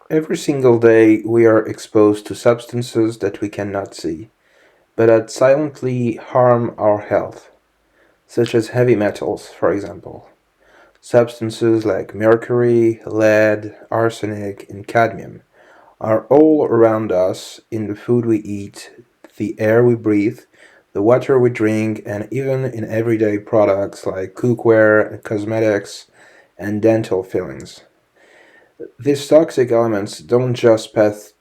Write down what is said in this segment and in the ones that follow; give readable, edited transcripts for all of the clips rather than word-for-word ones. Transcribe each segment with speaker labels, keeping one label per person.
Speaker 1: Every single day we are exposed to substances that we cannot see, but that silently harm our health, such as heavy metals, for example. Substances like mercury, lead, arsenic, and cadmium are all around us in the food we eat, the air we breathe, the water we drink, and even in everyday products like cookware, cosmetics, and dental fillings. These toxic elements don't just pass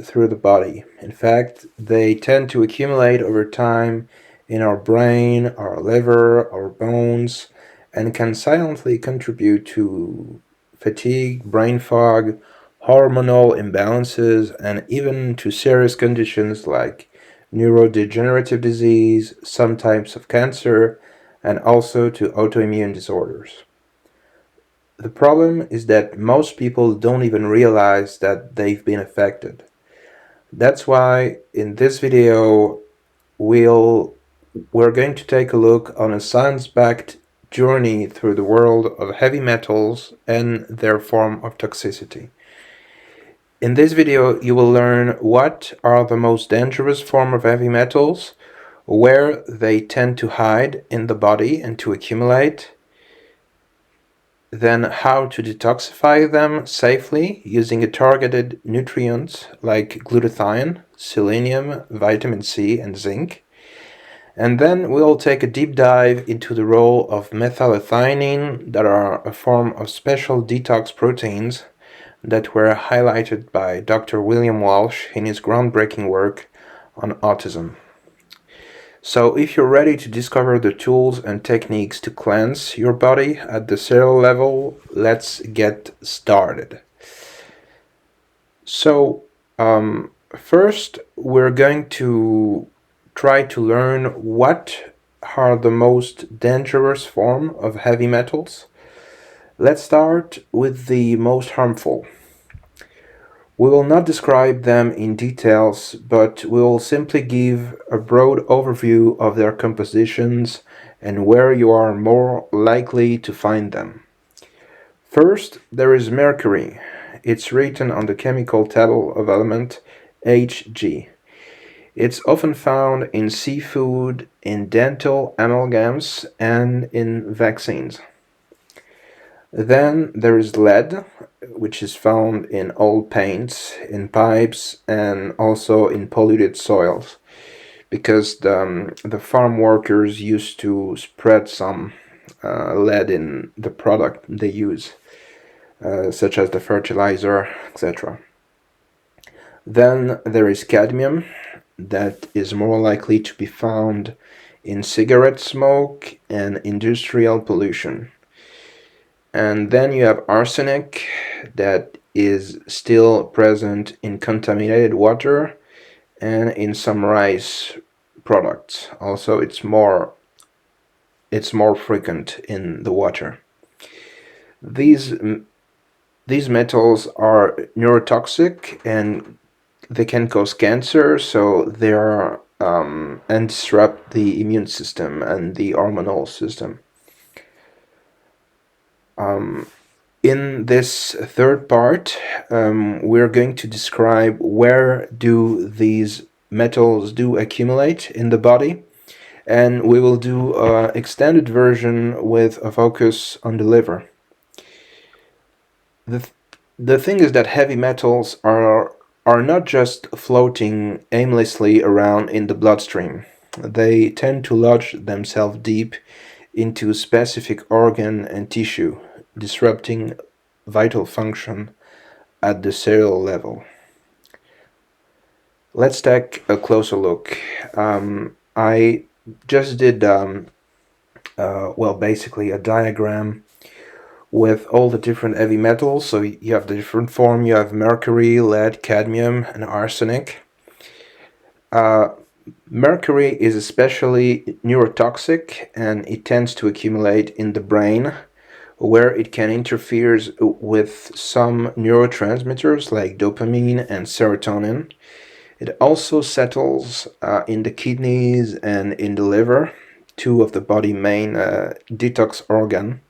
Speaker 1: through the body. In fact, they tend to accumulate over time in our brain, our liver, our bones, and can silently contribute to fatigue, brain fog, hormonal imbalances, and even to serious conditions like neurodegenerative disease, some types of cancer, and also to autoimmune disorders. The problem is that most people don't even realize that they've been affected. That's why in this video we're going to take a look on a science-backed journey through the world of heavy metals and their form of toxicity. In this video you will learn what are the most dangerous form of heavy metals, where they tend to hide in the body and to accumulate, then how to detoxify them safely using a targeted nutrient like glutathione, selenium, vitamin C, and zinc. And then we'll take a deep dive into the role of metallothionein, that are a form of special detox proteins that were highlighted by Dr. William Walsh in his groundbreaking work on autism. So if you're ready to discover the tools and techniques to cleanse your body at the cellular level, let's get started. So first we're going to try to learn what are the most dangerous form of heavy metals. Let's start with the most harmful. We will not describe them in details, but we will simply give a broad overview of their compositions and where you are more likely to find them. First, there is mercury. It's written on the chemical table of element Hg. It's often found in seafood, in dental amalgams, and in vaccines. Then there is lead, which is found in old paints, in pipes, and also in polluted soils, because the farm workers used to spread some lead in the product they use, such as the fertilizer, etc. Then there is cadmium, that is more likely to be found in cigarette smoke and industrial pollution. And then you have arsenic, that is still present in contaminated water and in some rice products. Also, it's more frequent in the water. These metals are neurotoxic and they can cause cancer, so they are and disrupt the immune system and the hormonal system. In this third part, we're going to describe where do these metals do accumulate in the body, and we will do an extended version with a focus on the liver. The thing is that heavy metals are not just floating aimlessly around in the bloodstream. They tend to lodge themselves deep into specific organ and tissue, disrupting vital function at the cellular level. Let's take a closer look. I just did basically a diagram with all the different heavy metals. So you have the different form. You have mercury, lead, cadmium, and arsenic. Mercury is especially neurotoxic, and it tends to accumulate in the brain, where it can interfere with some neurotransmitters like dopamine and serotonin. It also settles in the kidneys and in the liver, two of the body's main detox organs.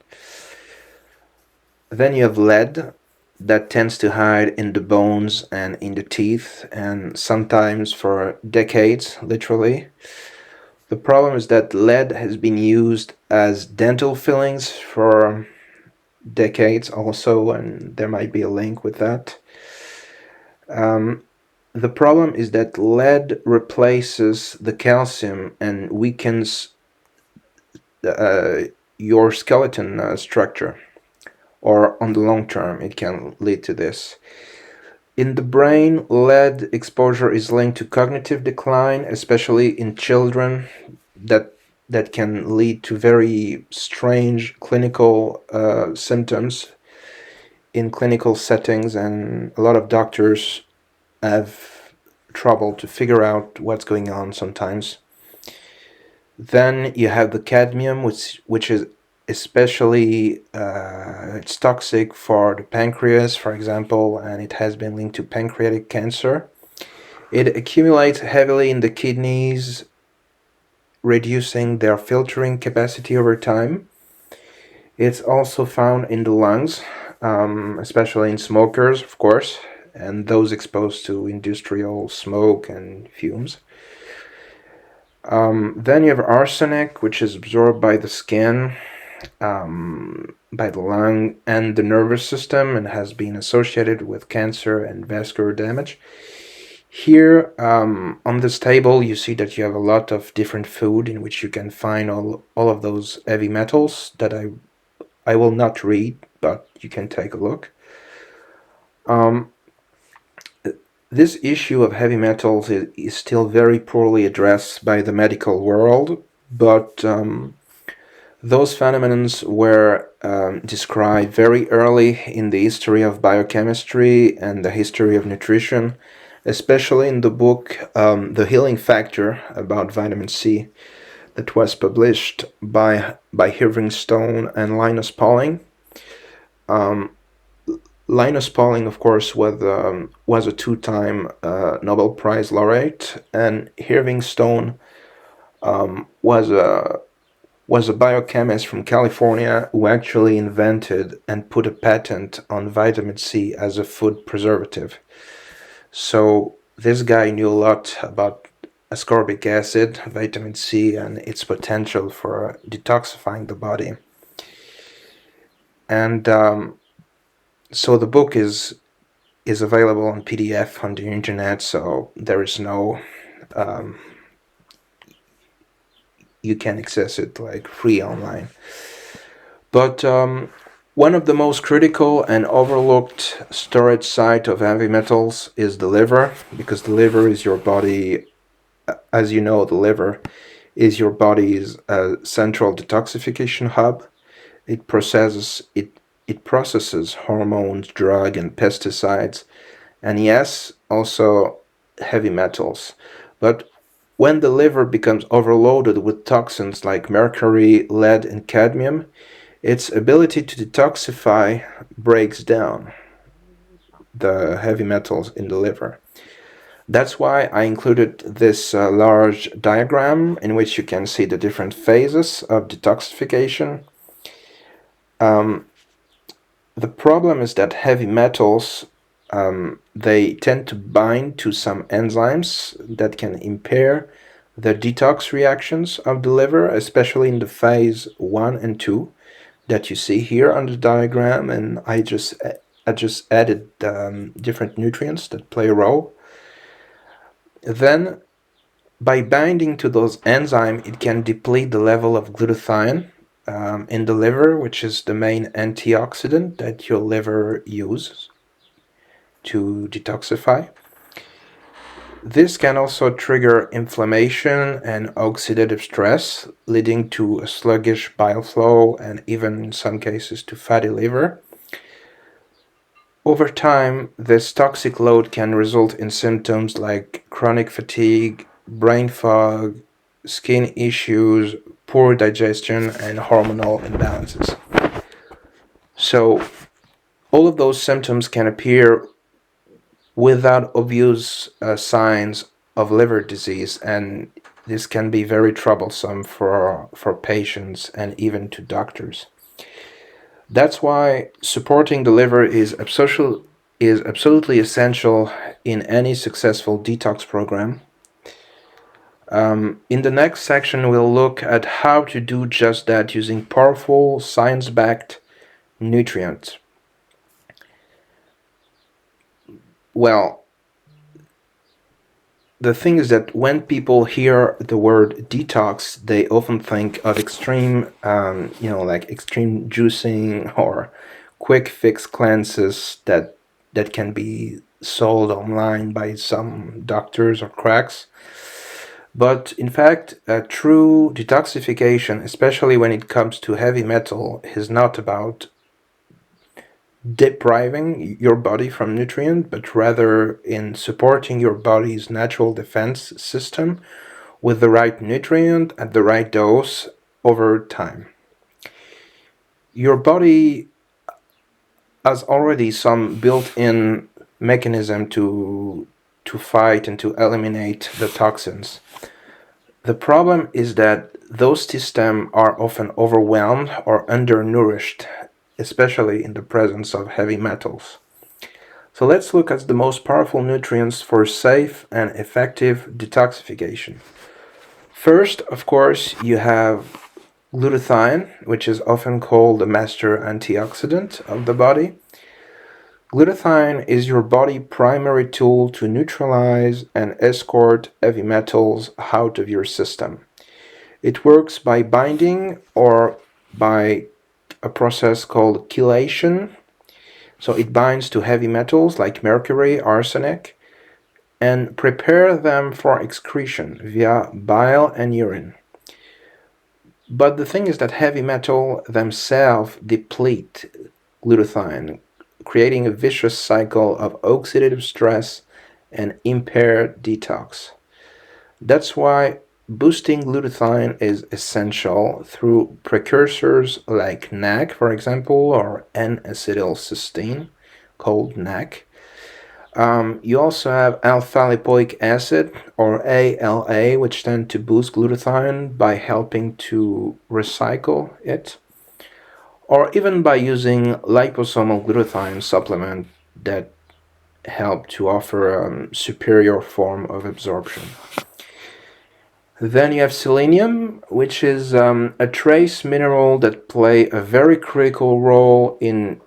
Speaker 1: Then you have lead, that tends to hide in the bones and in the teeth, and sometimes for decades, literally. The problem is that lead has been used as dental fillings for decades also, and there might be a link with that. The problem is that lead replaces the calcium and weakens uh, your skeleton structure, or on the long term, it can lead to this. In the brain, lead exposure is linked to cognitive decline, especially in children. That that can lead to very strange clinical symptoms in clinical settings, and a lot of doctors have trouble to figure out what's going on sometimes. Then you have the cadmium, which is especially it's toxic for the pancreas, for example, and it has been linked to pancreatic cancer. It accumulates heavily in the kidneys, reducing their filtering capacity over time. It's also found in the lungs, especially in smokers, of course, and those exposed to industrial smoke and fumes. Then you have arsenic, which is absorbed by the skin, by the lung and the nervous system, and has been associated with cancer and vascular damage. Here on this table, you see that you have a lot of different food in which you can find all of those heavy metals that I will not read, but you can take a look. This issue of heavy metals is still very poorly addressed by the medical world, but those phenomena were described very early in the history of biochemistry and the history of nutrition, especially in the book The Healing Factor about vitamin C that was published by Irving Stone and Linus Pauling. Linus Pauling, of course, was a two-time Nobel Prize laureate, and Irving Stone was a biochemist from California who actually invented and put a patent on vitamin C as a food preservative. So this guy knew a lot about ascorbic acid, vitamin C, and its potential for detoxifying the body. And so the book is available on PDF on the internet, so there is no you can access it like free online. But one of the most critical and overlooked storage site of heavy metals is the liver, because the liver is your body, as you know, the liver is your body's central detoxification hub. It processes hormones, drug, and pesticides, and yes, also heavy metals. But when the liver becomes overloaded with toxins like mercury, lead, and cadmium, its ability to detoxify breaks down the heavy metals in the liver. That's why I included this large diagram in which you can see the different phases of detoxification. The problem is that heavy metals, they tend to bind to some enzymes that can impair the detox reactions of the liver, especially in the phase 1 and 2 that you see here on the diagram, and I just added different nutrients that play a role. Then, by binding to those enzymes, it can deplete the level of glutathione in the liver, which is the main antioxidant that your liver uses to detoxify. This can also trigger inflammation and oxidative stress, leading to a sluggish bile flow and even in some cases to fatty liver. Over time, this toxic load can result in symptoms like chronic fatigue, brain fog, skin issues, poor digestion, and hormonal imbalances. So, all of those symptoms can appear without obvious signs of liver disease, and this can be very troublesome for patients and even to doctors. That's why supporting the liver is absolutely essential in any successful detox program. In the next section, we'll look at how to do just that using powerful, science-backed nutrients. Well, the thing is that when people hear the word detox, they often think of extreme, like extreme juicing or quick fix cleanses that can be sold online by some doctors or cracks. But in fact, true detoxification, especially when it comes to heavy metal, is not about depriving your body from nutrient, but rather in supporting your body's natural defense system with the right nutrient at the right dose over time. Your body has already some built-in mechanism to fight and to eliminate the toxins. The problem is that those systems are often overwhelmed or undernourished, especially in the presence of heavy metals. So let's look at the most powerful nutrients for safe and effective detoxification. First, of course, you have glutathione, which is often called the master antioxidant of the body. Glutathione is your body's primary tool to neutralize and escort heavy metals out of your system. It works by binding or by a process called chelation. So it binds to heavy metals like mercury, arsenic, and prepare them for excretion via bile and urine. But the thing is that heavy metal themselves deplete glutathione, creating a vicious cycle of oxidative stress and impaired detox. That's why boosting glutathione is essential through precursors like NAC, for example, or N-acetylcysteine, called NAC. You also have alpha-lipoic acid, or ALA, which tend to boost glutathione by helping to recycle it, or even by using liposomal glutathione supplement that help to offer a superior form of absorption. Then you have selenium, which is a trace mineral that play a very critical role in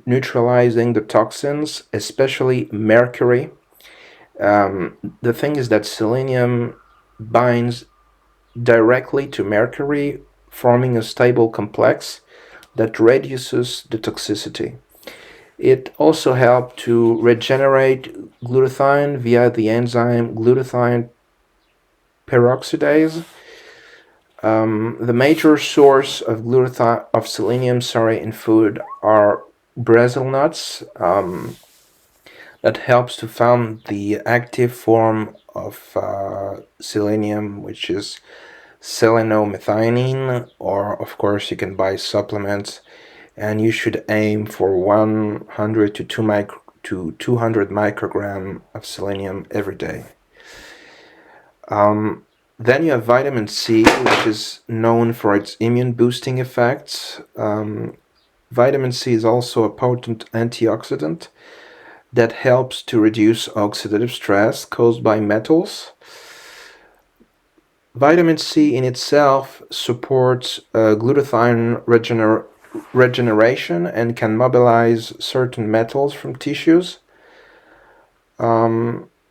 Speaker 1: neutralizing the toxins, especially mercury. The thing is that selenium binds directly to mercury, forming a stable complex that reduces the toxicity. It also helps to regenerate glutathione via the enzyme glutathione peroxidase. The major source of selenium, in food are Brazil nuts. That helps to found the active form of selenium, which is selenomethionine, or of course you can buy supplements, and you should aim for 100 to 200 microgram of selenium every day. Then you have vitamin C, which is known for its immune boosting effects. Vitamin C is also a potent antioxidant that helps to reduce oxidative stress caused by metals. Vitamin C in itself supports glutathione regeneration and can mobilize certain metals from tissues.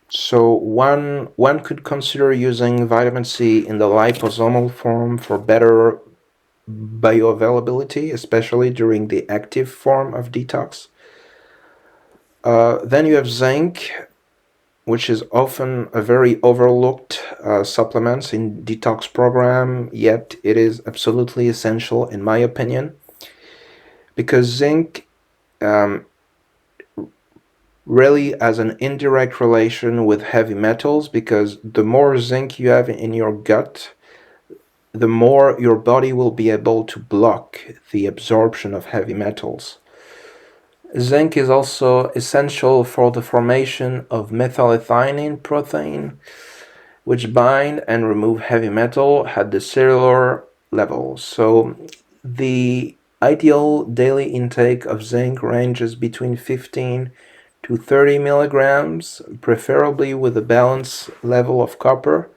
Speaker 1: So one could consider using vitamin C in the liposomal form for better bioavailability, especially during the active form of detox. Then you have zinc, which is often a very overlooked supplement in detox program, yet it is absolutely essential in my opinion, because zinc really has an indirect relation with heavy metals, because the more zinc you have in your gut, the more your body will be able to block the absorption of heavy metals. Zinc is also essential for the formation of metallothionein protein, which bind and remove heavy metal at the cellular level. So the Ideal daily intake of zinc ranges between 15 to 30 milligrams, preferably with a balanced level of copper,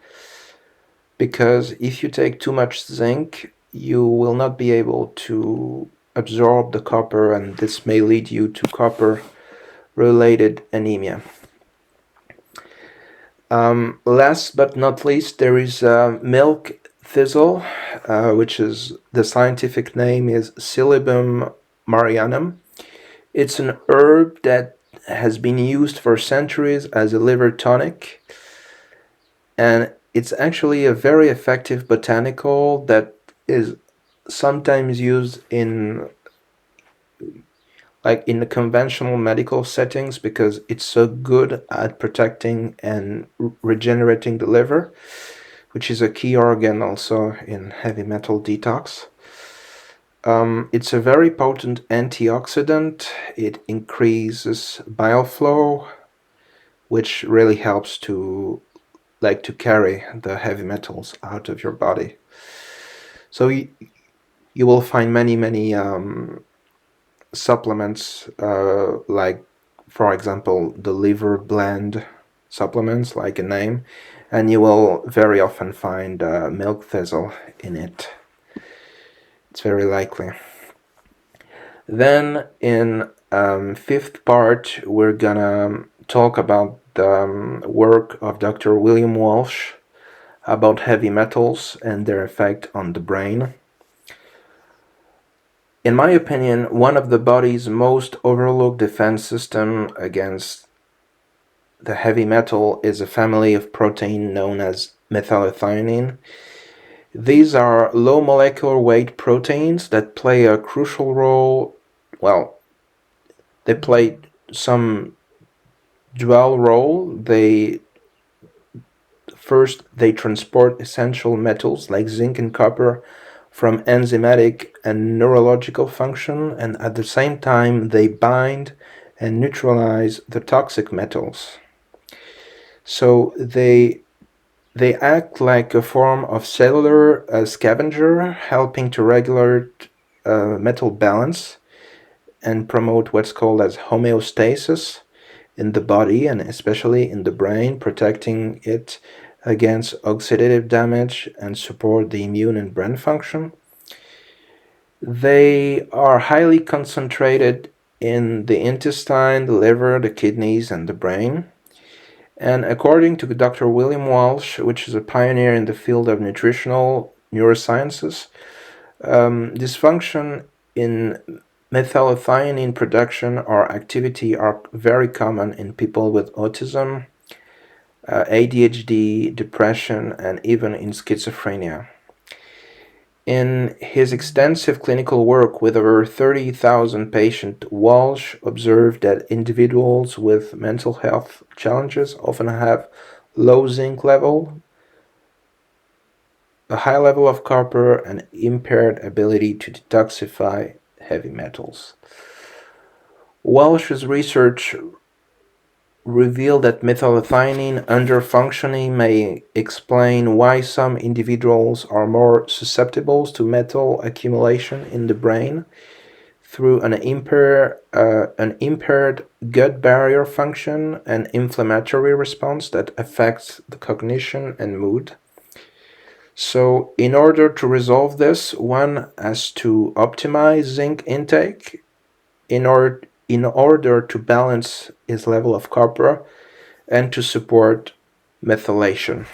Speaker 1: because if you take too much zinc, you will not be able to absorb the copper, and this may lead you to copper-related anemia. Last but not least, there is milk thistle, which is the scientific name is Silybum marianum. It's an herb that has been used for centuries as a liver tonic, and it's actually a very effective botanical that is sometimes used in the conventional medical settings because it's so good at protecting and regenerating the liver, which is a key organ also in heavy metal detox. It's a very potent antioxidant. It increases bile flow, which really helps to carry the heavy metals out of your body. So you will find many supplements, like, for example, the liver blend supplements, like a name, and you will very often find milk thistle in it. It's very likely. Then in fifth part, we're gonna talk about the work of Dr. William Walsh about heavy metals and their effect on the brain. In my opinion, one of the body's most overlooked defense system against the heavy metal is a family of protein known as Metallothionein. These are low molecular weight proteins that play a crucial role. Well, they play some dual role. They transport essential metals like zinc and copper from enzymatic and neurological function, and at the same time they bind and neutralize the toxic metals. So they act like a form of cellular scavenger, helping to regulate metal balance and promote what's called as homeostasis in the body and especially in the brain, protecting it against oxidative damage and support the immune and brain function. They are highly concentrated in the intestine, the liver, the kidneys, and the brain. And according to Dr. William Walsh, which is a pioneer in the field of nutritional neurosciences, dysfunction in metallothionein production or activity are very common in people with autism, ADHD, depression, and even in schizophrenia. In his extensive clinical work with over 30,000 patients, Walsh observed that individuals with mental health challenges often have low zinc level, a high level of copper, and impaired ability to detoxify heavy metals. Walsh's research revealed that metallothionein underfunctioning may explain why some individuals are more susceptible to metal accumulation in the brain through an impaired gut barrier function and inflammatory response that affects the cognition and mood. So in order to resolve this, one has to optimize zinc intake in order to balance his level of copper and to support methylation.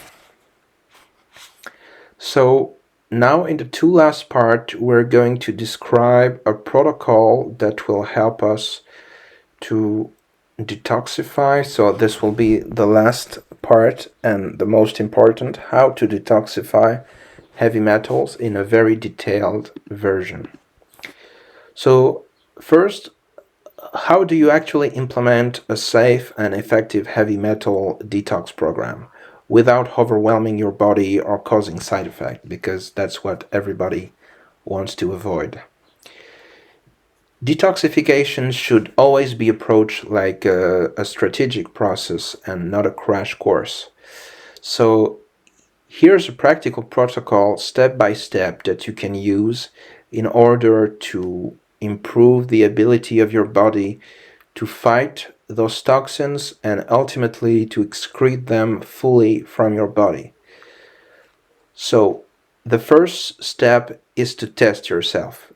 Speaker 1: So now in the two last part, we're going to describe a protocol that will help us to detoxify. So this will be the last part and the most important, how to detoxify heavy metals in a very detailed version. So first, how do you actually implement a safe and effective heavy metal detox program without overwhelming your body or causing side effects? Because that's what everybody wants to avoid. Detoxification should always be approached like a strategic process and not a crash course. So Here's a practical protocol step by step that you can use in order to improve the ability of your body to fight those toxins and ultimately to excrete them fully from your body. So, the first step is to test yourself.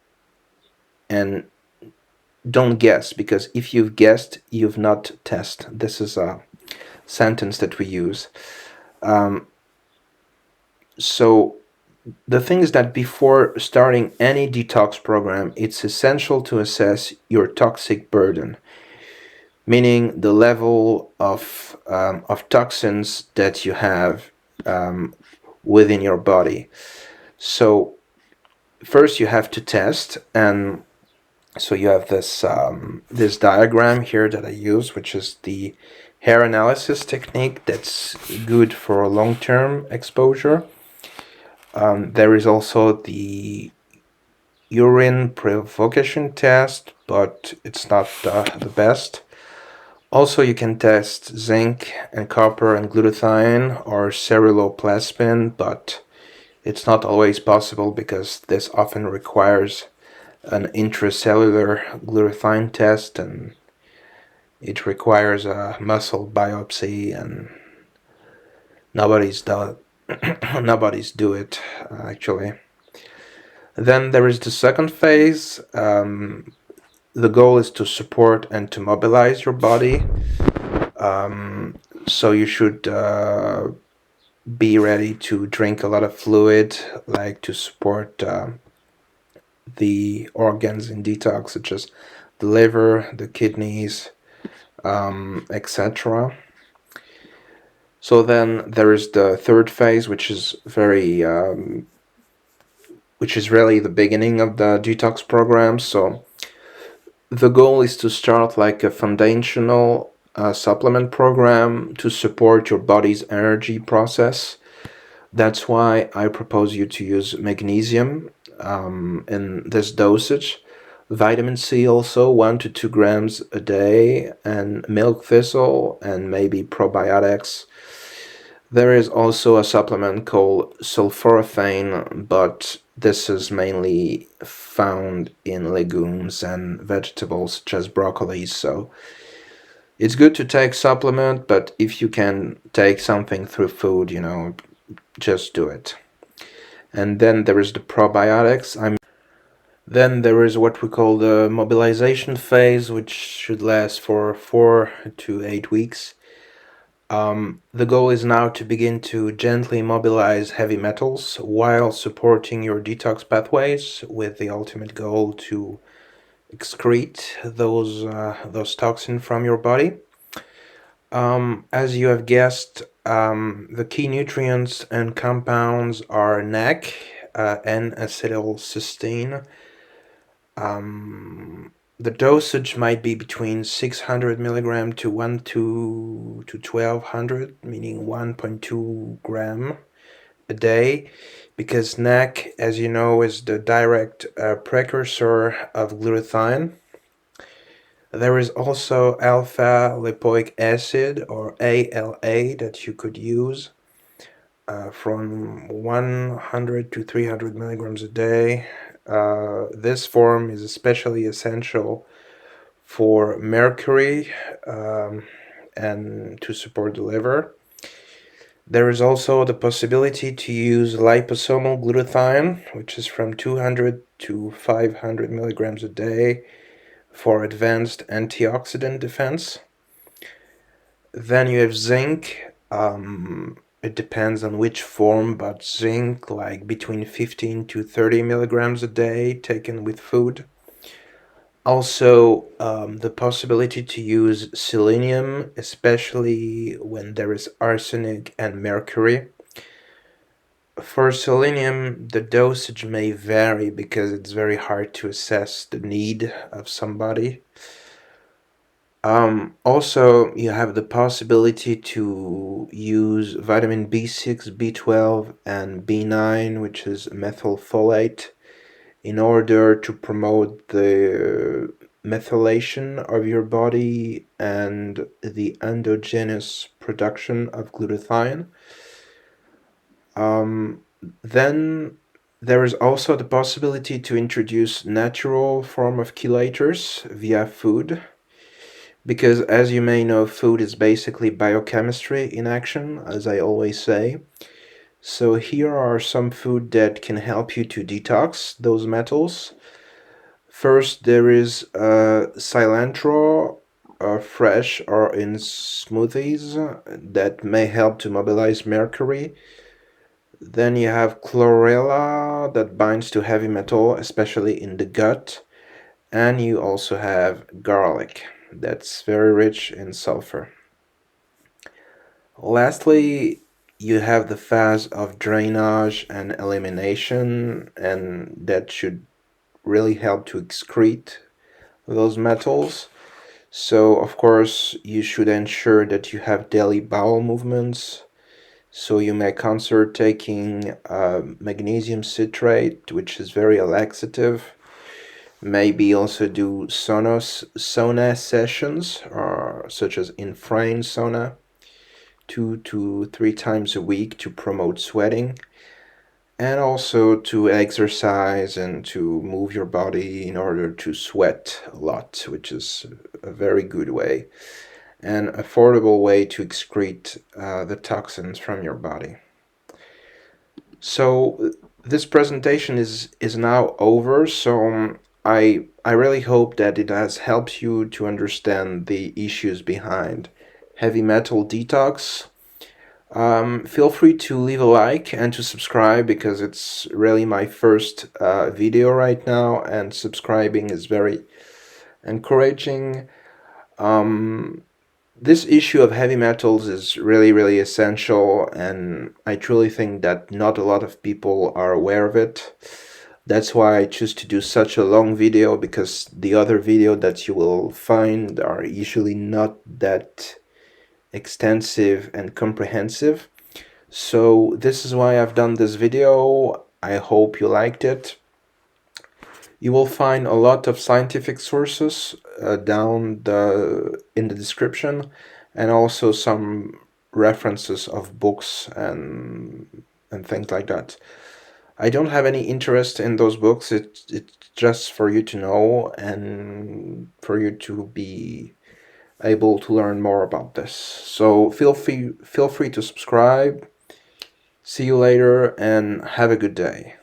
Speaker 1: And don't guess, because if you've guessed, you've not tested. This is a sentence that we use. So, the thing is that before starting any detox program, it's essential to assess your toxic burden, meaning the level of toxins that you have within your body. So first you have to test, and so you have this diagram here that I use, which is the hair analysis technique that's good for long-term exposure. There is also the urine provocation test, but it's not the best. Also, you can test zinc and copper and glutathione or ceruloplasmin, but it's not always possible because this often requires an intracellular glutathione test, and it requires a muscle biopsy, and nobody's do nobody's do it actually. Then there is the second phase. The goal is to support and to mobilize your body. So you should be ready to drink a lot of fluid, like to support the organs in detox, such as the liver, the kidneys, etc. So then there is the third phase, which is which is really the beginning of the detox program. So the goal is to start like a foundational supplement program to support your body's energy process. That's why I propose you to use magnesium in this dosage. Vitamin C also, 1 to 2 grams a day, and milk thistle, and maybe probiotics. There is also a supplement called sulforaphane, but this is mainly found in legumes and vegetables such as broccoli. So it's good to take supplement, but if you can take something through food, just do it. And then there is the probiotics. Then there is what we call the mobilization phase, which should last for 4 to 8 weeks. The goal is now to begin to gently mobilize heavy metals while supporting your detox pathways, with the ultimate goal to excrete those toxins from your body. As you have guessed, the key nutrients and compounds are NAC, N-acetylcysteine. The dosage might be between 600 milligram to 1200, meaning 1.2 gram a day, because NAC, as you know, is the direct precursor of glutathione. There is also alpha lipoic acid, or ALA, that you could use from 100 to 300 milligrams a day. This form is especially essential for Mercury and to support the liver. There is also the possibility to use liposomal glutathione, which is from 200 to 500 milligrams a day, for advanced antioxidant defense. Then you have zinc. It depends on which form, but zinc, like between 15 to 30 milligrams a day, taken with food. Also, the possibility to use selenium, especially when there is arsenic and mercury. For selenium, the dosage may vary because it's very hard to assess the need of somebody. Also, you have the possibility to use vitamin B6, B12, and B9, which is methylfolate, in order to promote the methylation of your body and the endogenous production of glutathione. Um, then there is also the possibility to introduce natural form of chelators via food, because as you may know, food is basically biochemistry in action, as I always say. So here are some food that can help you to detox those metals. First, there is cilantro, fresh or in smoothies, that may help to mobilize mercury. Then you have chlorella that binds to heavy metal, especially in the gut. And you also have garlic that's very rich in sulfur. Lastly, you have the phase of drainage and elimination, and that should really help to excrete those metals. So, of course, you should ensure that you have daily bowel movements. So, you may consider taking magnesium citrate, which is very laxative. Maybe also do sauna sessions, such as infrared sauna, 2 to 3 times a week to promote sweating, and also to exercise and to move your body in order to sweat a lot, which is a very good way and affordable way to excrete the toxins from your body. So this presentation is now over. So I really hope that it has helped you to understand the issues behind heavy metal detox. Feel free to leave a like and to subscribe, because it's really my first video right now, and subscribing is very encouraging. Um, this issue of heavy metals is really, really essential, and I truly think that not a lot of people are aware of it. That's why I choose to do such a long video, because the other video that you will find are usually not that extensive and comprehensive. So this is why I've done this video. I hope you liked it. You will find a lot of scientific sources in the description, and also some references of books and things like that. I don't have any interest in those books. It's just for you to know and for you to be able to learn more about this. So feel free to subscribe. See you later and have a good day.